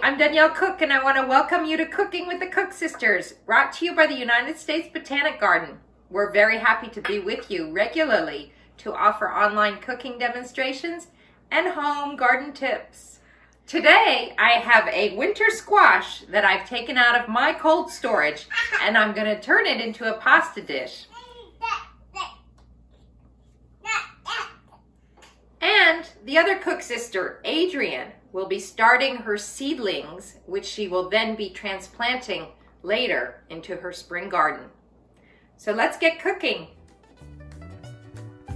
I'm Danielle Cook, and I want to welcome you to Cooking with the Cook Sisters, brought to you by the United States Botanic Garden. We're very happy to be with you regularly to offer online cooking demonstrations and home garden tips. Today, I have a winter squash that I've taken out of my cold storage, and I'm going to turn it into a pasta dish. And the other cook sister, Adrienne, will be starting her seedlings, which she will then be transplanting later into her spring garden. So let's get cooking.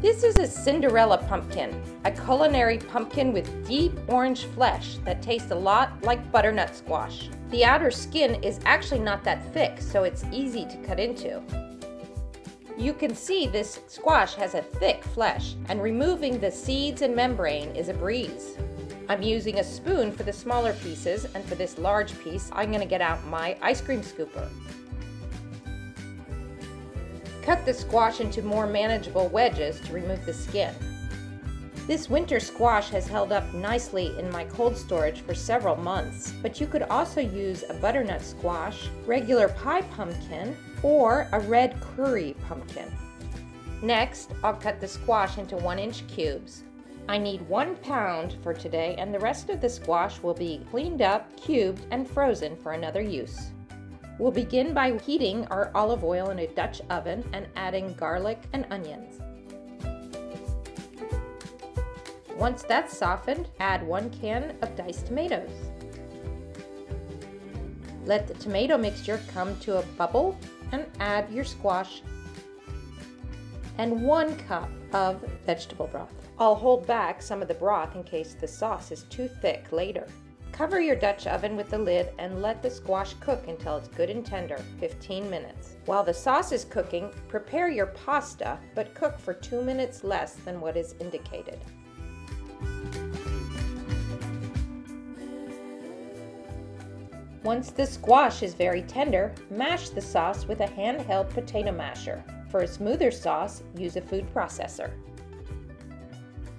This is a Cinderella pumpkin, a culinary pumpkin with deep orange flesh that tastes a lot like butternut squash. The outer skin is actually not that thick, so it's easy to cut into. You can see this squash has a thick flesh, and removing the seeds and membrane is a breeze. I'm using a spoon for the smaller pieces, and for this large piece, I'm going to get out my ice cream scooper. Cut the squash into more manageable wedges to remove the skin. This winter squash has held up nicely in my cold storage for several months, but you could also use a butternut squash, regular pie pumpkin, or a red curry pumpkin. Next, I'll cut the squash into 1-inch cubes. I need 1 pound for today, and the rest of the squash will be cleaned up, cubed, and frozen for another use. We'll begin by heating our olive oil in a Dutch oven and adding garlic and onions. Once that's softened, add 1 can of diced tomatoes. Let the tomato mixture come to a bubble and add your squash and 1 cup of vegetable broth. I'll hold back some of the broth in case the sauce is too thick later. Cover your Dutch oven with the lid and let the squash cook until it's good and tender, 15 minutes. While the sauce is cooking, prepare your pasta, but cook for 2 minutes less than what is indicated. Once the squash is very tender, mash the sauce with a handheld potato masher. For a smoother sauce, use a food processor.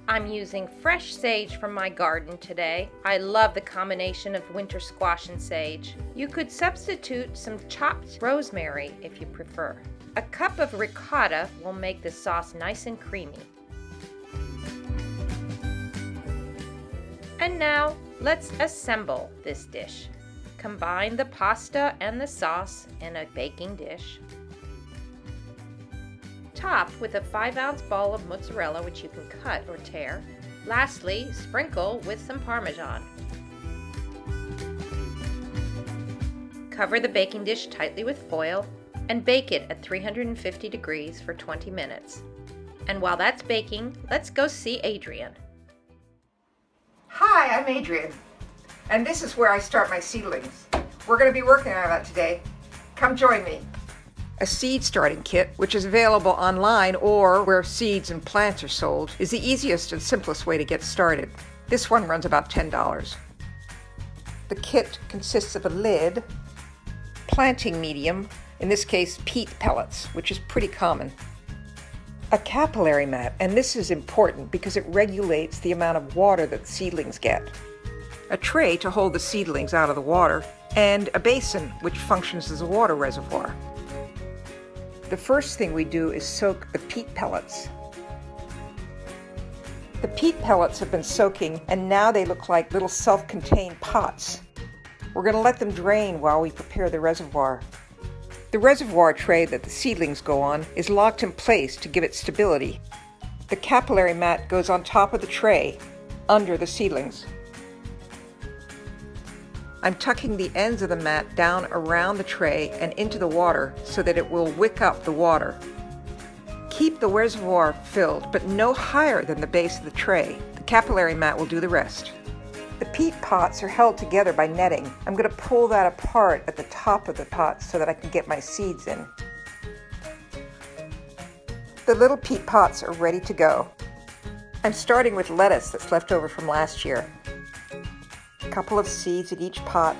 I'm using fresh sage from my garden today. I love the combination of winter squash and sage. You could substitute some chopped rosemary if you prefer. A cup of ricotta will make the sauce nice and creamy. And now, let's assemble this dish. Combine the pasta and the sauce in a baking dish. Top with a 5-ounce ball of mozzarella, which you can cut or tear. Lastly, sprinkle with some Parmesan. Cover the baking dish tightly with foil and bake it at 350 degrees for 20 minutes. And while that's baking, let's go see Adrienne. Hi, I'm Adrienne, and this is where I start my seedlings. We're going to be working on that today. Come join me. A seed starting kit, which is available online or where seeds and plants are sold, is the easiest and simplest way to get started. This one runs about $10. The kit consists of a lid, planting medium, in this case peat pellets, which is pretty common, a capillary mat, and this is important because it regulates the amount of water that the seedlings get, a tray to hold the seedlings out of the water, and a basin which functions as a water reservoir. The first thing we do is soak the peat pellets. The peat pellets have been soaking, and now they look like little self-contained pots. We're going to let them drain while we prepare the reservoir. The reservoir tray that the seedlings go on is locked in place to give it stability. The capillary mat goes on top of the tray, under the seedlings. I'm tucking the ends of the mat down around the tray and into the water so that it will wick up the water. Keep the reservoir filled, but no higher than the base of the tray. The capillary mat will do the rest. The peat pots are held together by netting. I'm going to pull that apart at the top of the pot so that I can get my seeds in. The little peat pots are ready to go. I'm starting with lettuce that's left over from last year. A couple of seeds in each pot.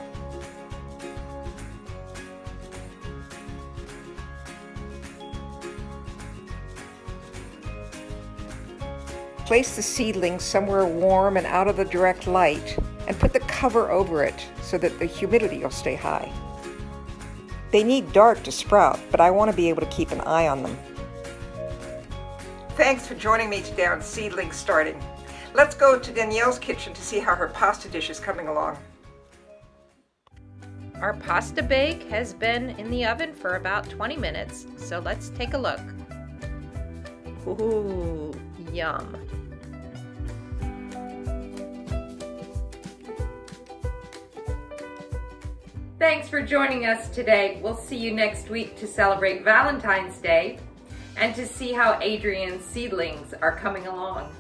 Place the seedlings somewhere warm and out of the direct light and put the cover over it so that the humidity will stay high. They need dark to sprout, but I want to be able to keep an eye on them. Thanks for joining me today on Seedling Starting. Let's go to Danielle's kitchen to see how her pasta dish is coming along. Our pasta bake has been in the oven for about 20 minutes, so let's take a look. Ooh, yum. Thanks for joining us today. We'll see you next week to celebrate Valentine's Day and to see how Adrian's seedlings are coming along.